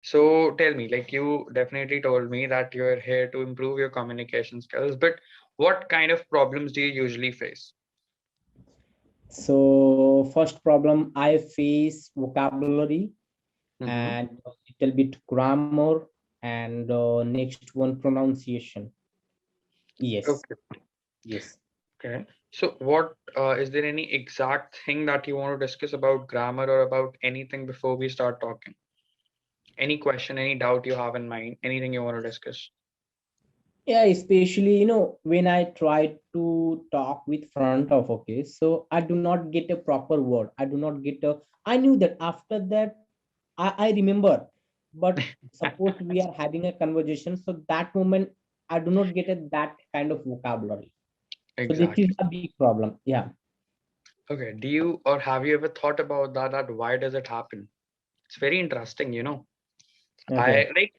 So tell me, like you definitely told me that you're here to improve your communication skills, but what kind of problems do you usually face? So first problem I face vocabulary Mm-hmm. and a little bit grammar and next one pronunciation. Yes, Okay. yes. Okay. So what is there any exact thing that you want to discuss about grammar or about anything before we start talking? Any question, any doubt you have in mind, anything you want to discuss? Yeah, especially when I try to talk with front of, okay, so I do not get a proper word. I do not get a. I knew that after that I remember, but suppose we are having a conversation, so that moment I do not get a, that kind of vocabulary. So this is Exactly. a big problem. Yeah. Okay. Do you or have you ever thought about that why does it happen? It's very interesting, you know. I Okay. like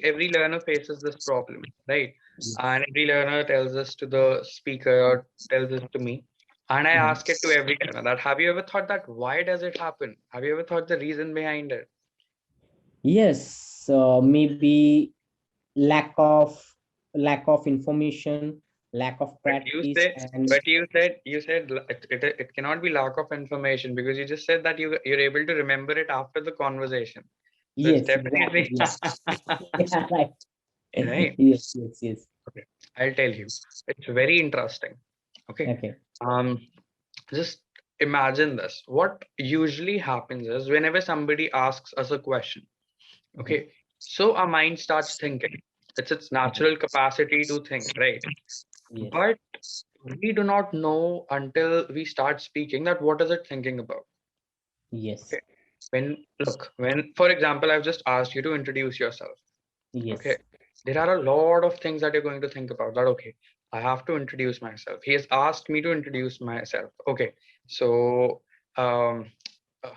every learner faces this problem, right? And every learner tells this to the speaker or tells this to me. And I Mhm. ask it to every learner that have you ever thought that why does it happen? Have you ever thought the reason behind it? Yes, maybe lack of information, lack of But you practice, said, and but you said it cannot be lack of information because you just said that you're able to remember it after the conversation. So it's yes, exactly. definitely Yes. Yeah, right. right. Yes, yes, yes. Okay, I'll tell you. It's very interesting. Okay. Okay. Um, just imagine this. What usually happens is whenever somebody asks us a question, Mhm. okay, so our mind starts thinking. It's its Okay. natural capacity to think, right? Yes. But we do not know until we start speaking that what is it thinking about. Yes. Okay. When, for example, I've just asked you to introduce yourself. Okay. Yes. There are a lot of things that you're going to think about that, okay, I have to introduce myself. He has asked me to introduce myself. Okay. So,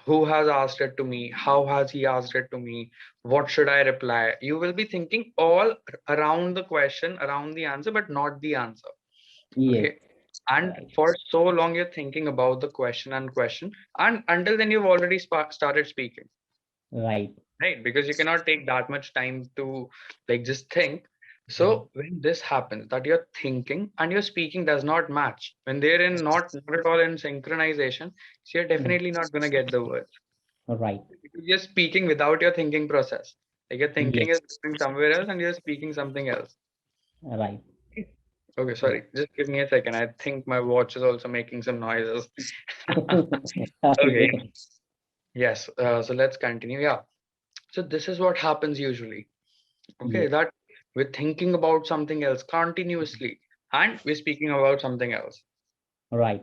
who has asked it to me? How has he asked it to me? What should I reply? You will be thinking all around the question, around the answer, but not the answer. Yes. Okay. And Right. for so long, you're thinking about the question, and until then, you've already started speaking, Right. right? Because you cannot take that much time to like just think. Mhm. So when this happens, that you're thinking and your speaking does not match, when they're in not at all in synchronization, so you're Mhm. definitely not gonna get the words. Right. Because you're speaking without your thinking process. Like your thinking is Yes. going somewhere else and you're speaking something else. Right. Okay, Yeah. sorry. Just give me a second. I think my watch is also making some noises. Okay. Okay. Yes. So let's continue. Yeah. So this is what happens usually. Okay, Yes. that we're thinking about something else continuously and we're speaking about something else. Right.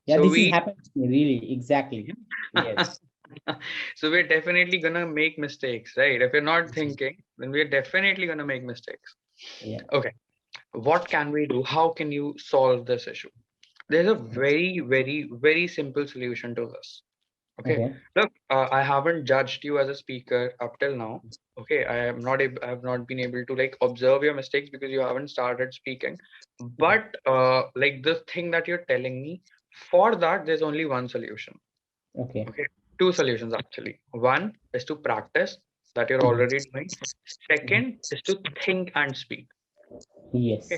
Yeah, So this is we happening to me, really. Exactly. Yes. so we're definitely gonna make mistakes, right? If you're not thinking, then we're definitely gonna make mistakes. Yeah. Okay, what can we do? How can you solve this issue? There's a very simple solution to this. Okay. Okay. Look, I haven't judged you as a speaker up till now. Okay. I have not been able to like observe your mistakes because you haven't started speaking. But like the thing that you're telling me, for that, there's only one solution. Okay. Okay. Two solutions actually. One is to practice that you're Mhm. already doing. Mhm. Second is to think and speak. Okay. Yes.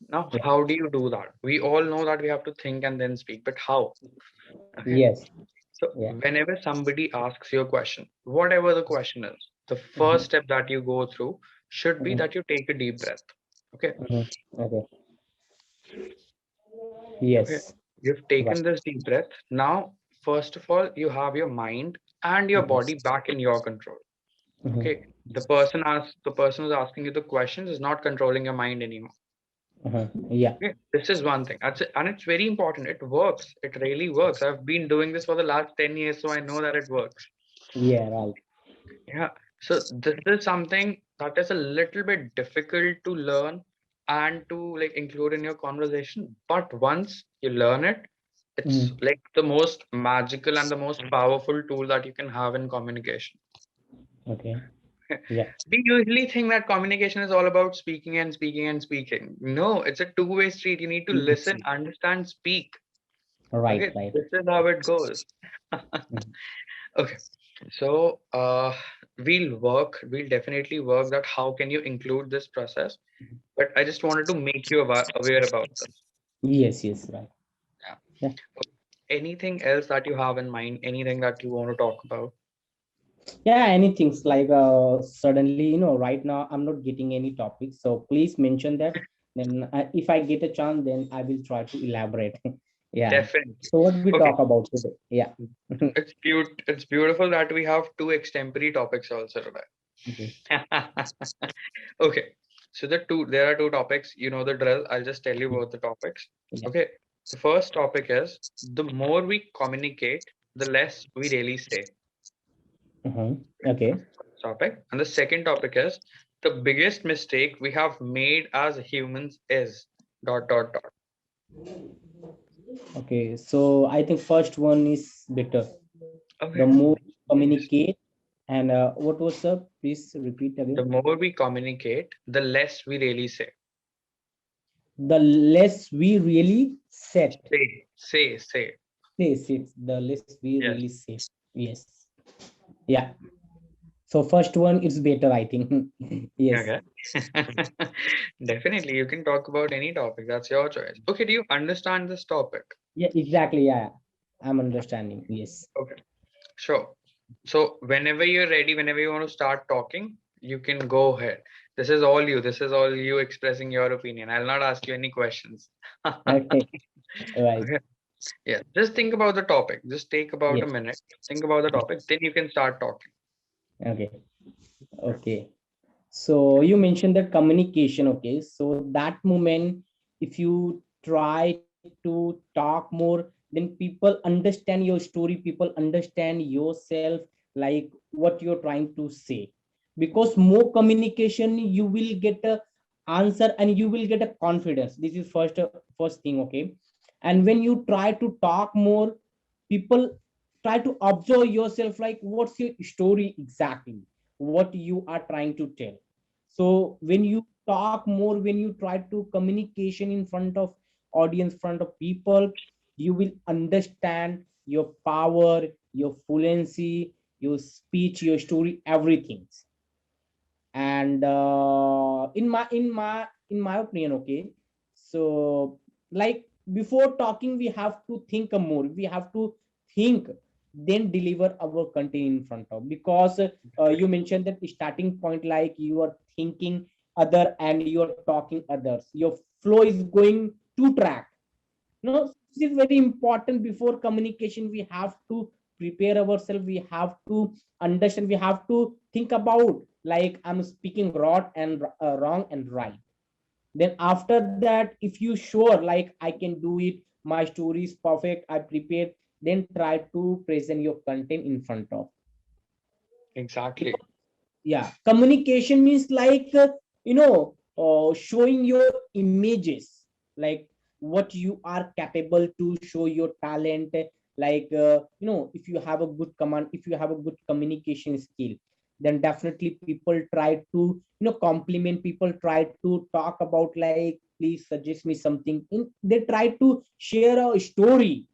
Now, Yeah. how do you do that? We all know that we have to think and then speak, but how? Okay. Yes. So Yeah. whenever somebody asks you a question, whatever the question is, the first Mhm. step that you go through should be Mhm. that you take a deep breath. Okay. Mhm. Okay. Okay. Yes. You've Right. taken this deep breath. Now, first of all, you have your mind and your Mhm. body back in your control. Mhm. Okay. The person who's asking you the questions is not controlling your mind anymore. Mhm. Yeah. Okay. This is one thing. That's it. And it's very important. It works. It really works. I've been doing this for the last 10 years, so I know that it works. Yeah. Right. Yeah. So this is something that is a little bit difficult to learn and to like include in your conversation. But once you learn it, it's Mhm. like the most magical and the most powerful tool that you can have in communication. Okay. Yeah. We usually think that communication is all about speaking and speaking and speaking. No, it's a two-way street. You need to Yes. listen, understand, speak. Right. Okay, Right. this is how it goes. Mhm. Okay. So, we'll definitely work that how can you include this process. But I just wanted to make you aware about this. Yes, yes, right. Yeah. Yeah. Anything else that you have in mind? Anything that you want to talk about? Yeah, anything's like suddenly, right now I'm not getting any topics. So please mention that. Then if I get a chance, then I will try to elaborate. Yeah. Definitely. So what we Okay. talk about today? Yeah. It's beautiful that we have two extemporary topics also today. Okay. Okay. So there are two topics. You know the drill. I'll just tell you about the topics. Yeah. Okay. The first topic is the more we communicate, the less we really say. Okay. Topic. And the second topic is the biggest mistake we have made as humans is dot dot dot. Okay. So I think first one is better. The Okay. more Yes. communicate, and what was the? Please repeat The again. more we communicate, the less we really say. The less we really set. Say. Yes, it's the less we Yes. really say. Yes. Yeah. So first one is better, I think. Yes. Okay. Definitely, you can talk about any topic. That's your choice. Okay, do you understand this topic? Yeah, exactly. Yeah. I'm understanding. Yes. Okay, sure. So whenever you're ready, whenever you want to start talking, you can go ahead. This is all you. This is all you expressing your opinion. I'll not ask you any questions. Okay. Right. Okay. Yeah. Just think about the topic. Just take about a Yes. minute. Think about the topic. Then you can start talking. Okay. Okay. So you mentioned that communication. Okay. So that moment, if you try to talk more, then people understand your story, people understand yourself, like what you're trying to say. Because more communication, you will get a answer and you will get a confidence. This is first thing. Okay. And when you try to talk more, people try to observe yourself, like what's your story exactly, what you are trying to tell. So when you talk more, when you try to communication in front of audience, front of people, you will understand your power, your fluency, your speech, your story, everything. And in my opinion, okay, so like before talking, we have to think more, we have to think, then deliver our content in front of. Because you mentioned that the starting point, like you are thinking other and you are talking others, your flow is going to track. No, so this is very important. Before communication, we have to prepare ourselves, we have to understand, we have to think about, like I'm speaking wrong and right. Then after that, if you sure like I can do it, my story is perfect, I prepared, then try to present your content in front of. Exactly. Yeah, communication means like showing your images, like what you are capable to show your talent. Like if you have a good command, if you have a good communication skill, then definitely people try to compliment, people try to talk about, like please suggest me something in, they try to share a story.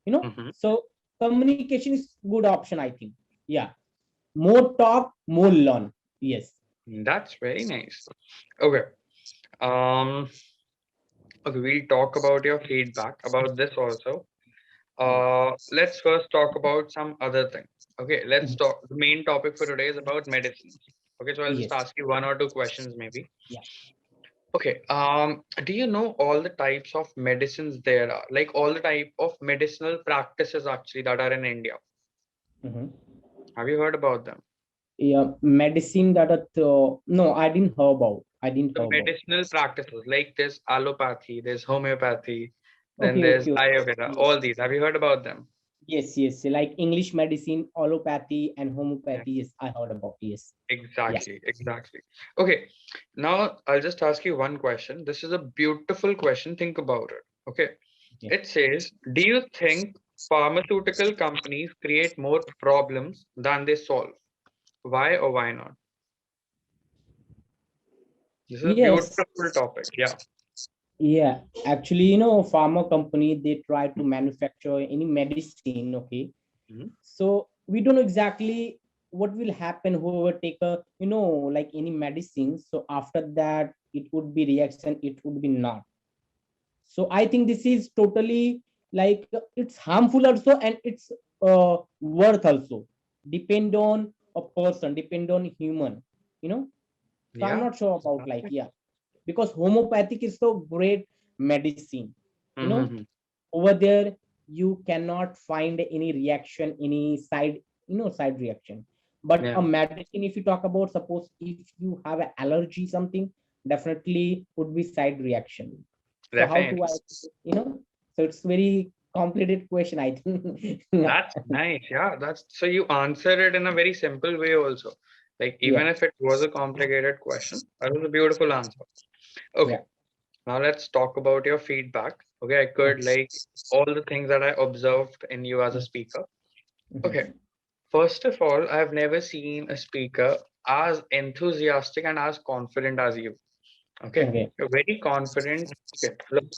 Hmm. So communication is good option, I think. Yeah, more talk, more learn. Yes. That's very nice. Okay. Um, okay, we'll talk about your feedback about this also. Let's first talk about some other thing. Okay, let's Mhm. talk. The main topic for today is about medicines. Okay, so I'll just Yes. ask you one or two questions maybe. Yeah. Okay, do you know all the types of medicines there are? Like all the type of medicinal practices actually that are in India. Mhm. Have you heard about them? Yeah. Medicine that are no, I didn't hear about. I didn't The hear about. medicinal practices, like there's allopathy, there's homeopathy, then Okay. there's Okay. Okay. Ayurveda, Yes. all these. Have you heard about them? Yes. Yes. Like English medicine, allopathy, and Yeah. homeopathy. Yes, I heard about. Yes. Yeah. Exactly. Okay, now I'll just ask you one question. This is a beautiful question. Think about it. Okay, Okay. it says, do you think pharmaceutical companies create more problems than they solve? Why or why not? This is a Yes. beautiful topic. Yeah. Yeah. Actually, pharma company, they try to manufacture any medicine. Okay. Mhm. So we don't know exactly. what will happen whoever take a, like any medicine, so after that it would be reaction, it would be not. So I think this is totally like it's harmful also, and it's worth also, depend on a person, depend on human, you know. So I'm Yeah. not sure about like, Exactly. yeah, because homeopathic is so great medicine, you know. Mm-hmm. Over there you cannot find any reaction, any side, side reaction. But Yeah. a medicine, if you talk about, suppose if you have an allergy something, definitely would be side reaction. So how do Definitely. I, so it's very complicated question, I think. That's nice. Yeah, that's so you answered it in a very simple way also. Like Yeah, even if it was a complicated question, that was a beautiful answer. Okay, yeah. now let's talk about your feedback. Okay, I could Okay. like all the things that I observed in you as a speaker. Okay, Mhm. first of all, I've never seen a speaker as enthusiastic and as confident as you. Okay, Okay. you're very confident. Okay, look,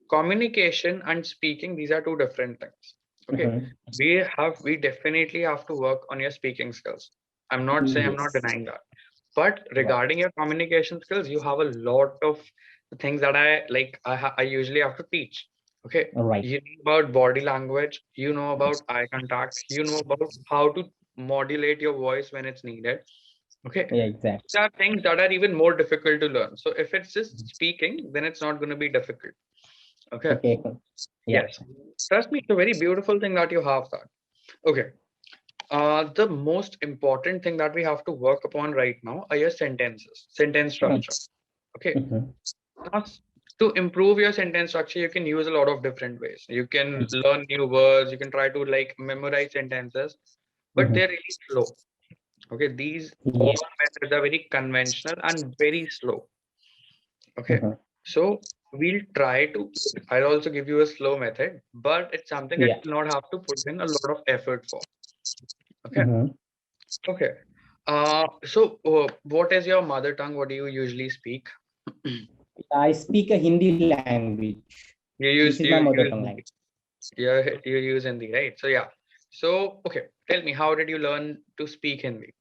communication and speaking, these are two different things. Okay, Mhm. we definitely have to work on your speaking skills. I'm not Yes. denying that. But Right. regarding your communication skills, you have a lot of things that I like. I usually have to teach. Okay, Right. you know about body language, you know about eye contact, you know about how to modulate your voice when it's needed. Okay, Yeah, exactly. these are things that are even more difficult to learn. So if it's just speaking, then it's not going to be difficult. Okay, Okay. Yeah. yes, trust me, it's a very beautiful thing that you have that. Okay, the most important thing that we have to work upon right now are your sentences, sentence structure. Okay. Mhm. Now, to improve your sentence structure, you can use a lot of different ways. You can learn new words. You can try to like memorize sentences, but Mhm. they're really slow. Okay. These Yeah. all methods are very conventional and very slow. Okay. Mhm. So we'll try to, I'll also give you a slow method, but it's something that Yeah. you'll not have to put in a lot of effort for. Okay. Mhm. Okay. What is your mother tongue? What do you usually speak? I speak a Hindi language. This is You my use mother tongue language. you use Hindi, right? So yeah. So okay, tell me, how did you learn to speak Hindi?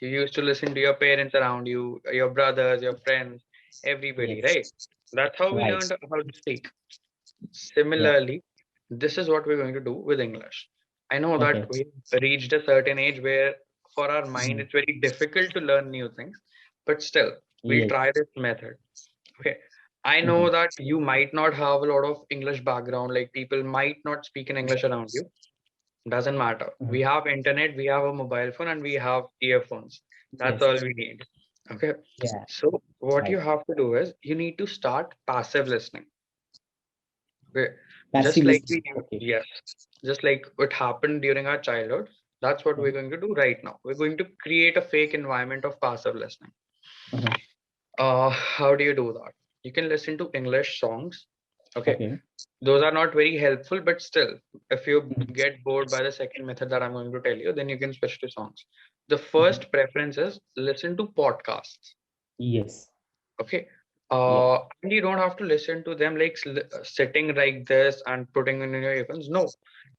You used to listen to your parents around you, your brothers, your friends, everybody, Yes. right? That's how we Right. learned how to speak. Yeah. Similarly, this is what we're going to do with English. I know that Okay. we've reached a certain age where for our mind Mhm. it's very difficult to learn new things, but still, we'll Yes. try this method. Okay. I know Mhm. that you might not have a lot of English background, like people might not speak in English around you. Doesn't matter. Mhm. We have internet, we have a mobile phone, and we have earphones. That's Yes. all we need. Okay. Yeah. So what you Right. have to do is you need to start passive listening. Okay. Passive Just like listening. we Okay. yes, just like what happened during our childhood, that's what we're Mhm. going to do right now. We're going to create a fake environment of passive listening. Mhm. How do you do that? You can listen to English songs. Okay. Okay. Those are not very helpful, but still, if you Mhm. get bored by the second method that I'm going to tell you, then you can switch to songs. The Mhm. first preference is listen to podcasts. Yes. Okay. Yeah. And you don't have to listen to them like sitting like this and putting in your earphones. No,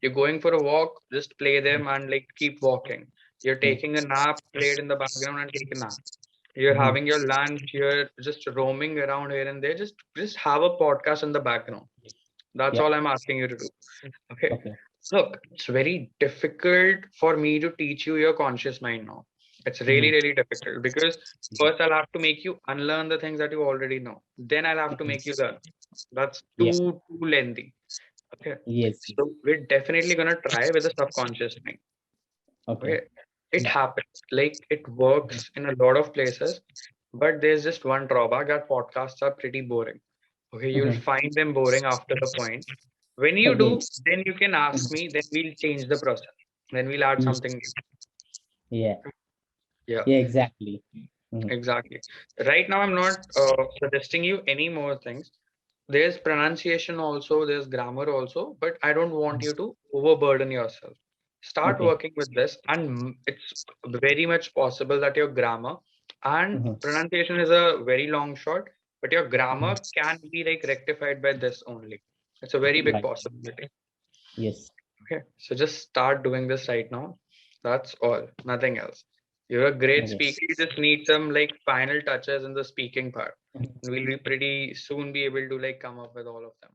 you're going for a walk, just play them and like keep walking. You're Mhm. taking a nap, play it in the background and take a nap. You're Mhm. having your lunch, you're just roaming around here and there. Just have a podcast in the background. That's Yeah. all I'm asking you to do. Okay. Okay. Look, it's very difficult for me to teach you your conscious mind now. It's really, Mhm. really difficult because first I'll have to make you unlearn the things that you already know. Then I'll have to make you learn. That's Yeah. too lengthy. Okay. Yes. So we're definitely gonna try with the subconscious mind. Okay. Okay. It happens. Like it works in a lot of places, but there's just one drawback that podcasts are pretty boring. Okay, you'll Mhm. find them boring after the point. When you Okay. do, then you can ask me, then we'll change the process. Then we'll add Mhm. something new. Yeah. Yeah, Yeah. Exactly. Mhm. exactly. Right now, I'm not suggesting you any more things. There's pronunciation also, there's grammar also, but I don't want you to overburden yourself. Start Okay. working with this, and it's very much possible that your grammar and Mhm. pronunciation is a very long shot, but your Mhm. grammar can be like rectified by this only. It's a very big Right. possibility. Yes. Okay, so just start doing this right now. That's all, nothing else. You're a great speaker. You Yes. just need some like final touches in the speaking part. And we'll be pretty soon be able to like come up with all of them.